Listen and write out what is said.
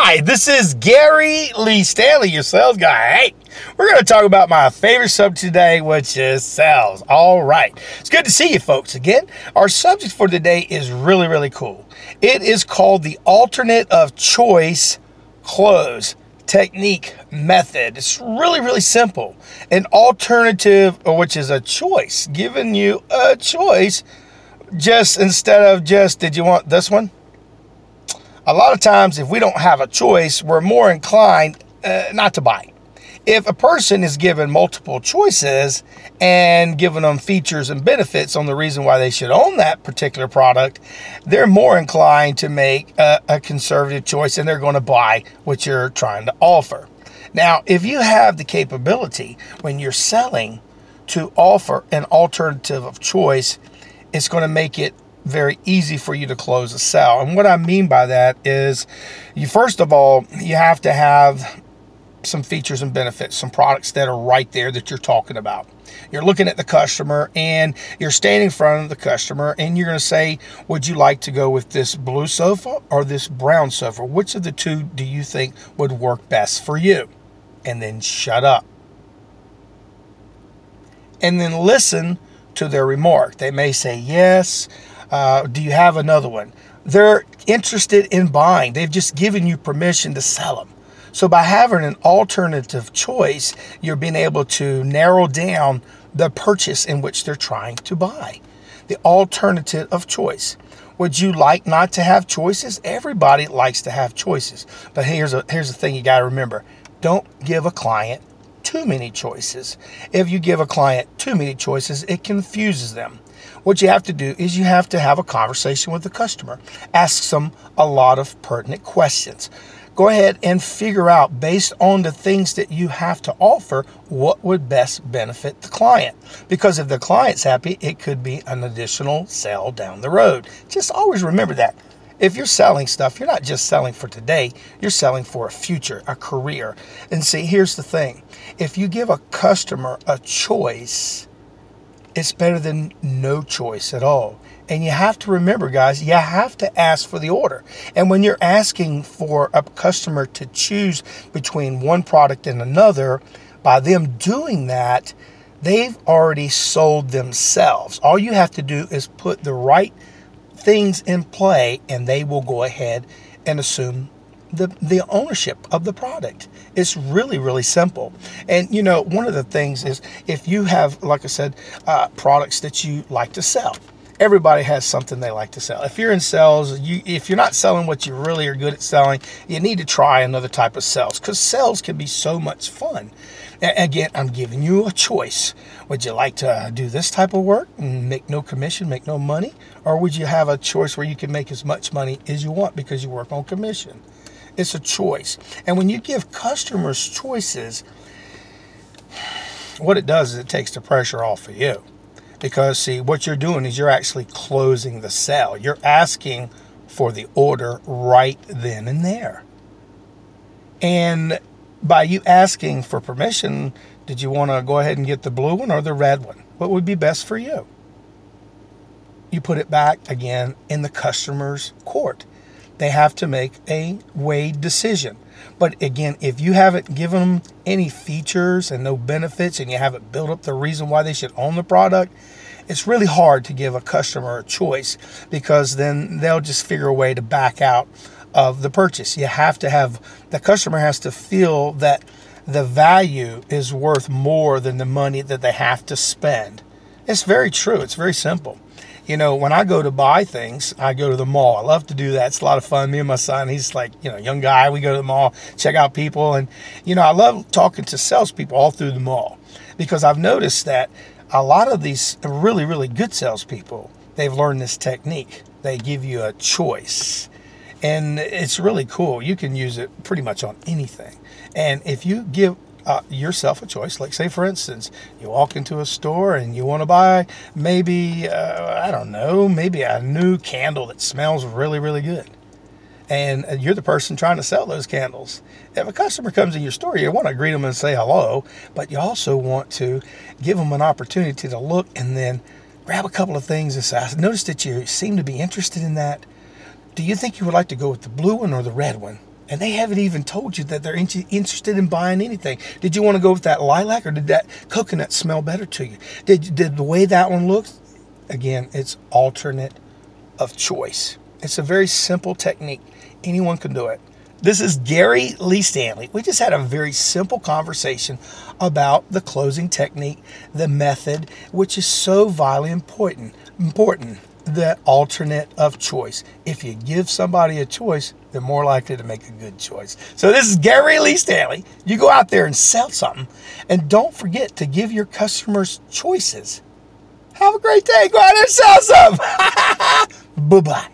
Hi, this is Gary Lee Stanley, your sales guy. Hey, we're going to talk about my favorite subject today, which is sales. All right. It's good to see you folks again. Our subject for today is really cool. It is called the alternate of choice close technique method. It's really simple. An alternative, which is a choice, giving you a choice just instead of just, did you want this one? A lot of times, if we don't have a choice, we're more inclined not to buy. If a person is given multiple choices and given them features and benefits on the reason why they should own that particular product, they're more inclined to make a conservative choice and they're going to buy what you're trying to offer. Now, if you have the capability when you're selling to offer an alternative of choice, it's going to make it very easy for you to close a sale. And what I mean by that is, first of all, you have to have some features and benefits, some products that are right there that you're talking about. You're looking at the customer and you're standing in front of the customer and you're going to say, would you like to go with this blue sofa or this brown sofa? Which of the two do you think would work best for you? And then shut up. And then listen to their remark. They may say yes. Do you have another one? They're interested in buying. They've just given you permission to sell them. So by having an alternative choice, you're being able to narrow down the purchase in which they're trying to buy. The alternative of choice. Would you like not to have choices? Everybody likes to have choices. But here's the thing you got to remember. Don't give a client too many choices. If you give a client too many choices, it confuses them. What you have to do is you have to have a conversation with the customer. Ask them a lot of pertinent questions. Go ahead and figure out, based on the things that you have to offer, what would best benefit the client. Because if the client's happy, it could be an additional sale down the road. Just always remember that. If you're selling stuff, you're not just selling for today, you're selling for a future, a career. And see, here's the thing. If you give a customer a choice, it's better than no choice at all. And you have to remember, guys, you have to ask for the order. And when you're asking for a customer to choose between one product and another, by them doing that, they've already sold themselves. All you have to do is put the right things in play and they will go ahead and assume the ownership of the product. It's really simple. And you know, one of the things is, if you have, like I said, products that you like to sell, everybody has something they like to sell. If you're in sales, if you're not selling what you really are good at selling, you need to try another type of sales, because sales can be so much fun. Again, I'm giving you a choice. Would you like to do this type of work and make no commission, make no money? Or would you have a choice where you can make as much money as you want because you work on commission? It's a choice. And when you give customers choices, what it does is it takes the pressure off of you. Because, see, what you're doing is you're actually closing the sale. You're asking for the order right then and there. And by you asking for permission, did you want to go ahead and get the blue one or the red one? What would be best for you? You put it back again in the customer's court. They have to make a weighed decision. But again, if you haven't given them any features and no benefits, and you haven't built up the reason why they should own the product, it's really hard to give a customer a choice, because then they'll just figure a way to back out of the purchase. You have to have, the customer has to feel that the value is worth more than the money that they have to spend. It's very true. It's very simple. You know, when I go to buy things, I go to the mall. I love to do that. It's a lot of fun. Me and my son, he's like, you know, young guy. We go to the mall, check out people. And, you know, I love talking to salespeople all through the mall, because I've noticed that a lot of these really good salespeople, they've learned this technique. They give you a choice. And it's really cool. You can use it pretty much on anything. And if you give yourself a choice, like say for instance, you walk into a store and you want to buy maybe, I don't know, maybe a new candle that smells really good. And you're the person trying to sell those candles. If a customer comes in your store, you want to greet them and say hello, but you also want to give them an opportunity to look and then grab a couple of things and say, I noticed that you seem to be interested in that. Do you think you would like to go with the blue one or the red one? And they haven't even told you that they're interested in buying anything. Did you want to go with that lilac, or did that coconut smell better to you? Did the way that one looks? Again, it's alternate of choice. It's a very simple technique. Anyone can do it. This is Gary Lee Stanley. We just had a very simple conversation about the closing technique, the method, which is so vitally important. The alternate of choice. If you give somebody a choice, they're more likely to make a good choice. So this is Gary Lee Stanley. You go out there and sell something, and don't forget to give your customers choices. Have a great day. Go out there and sell something. Bye-bye.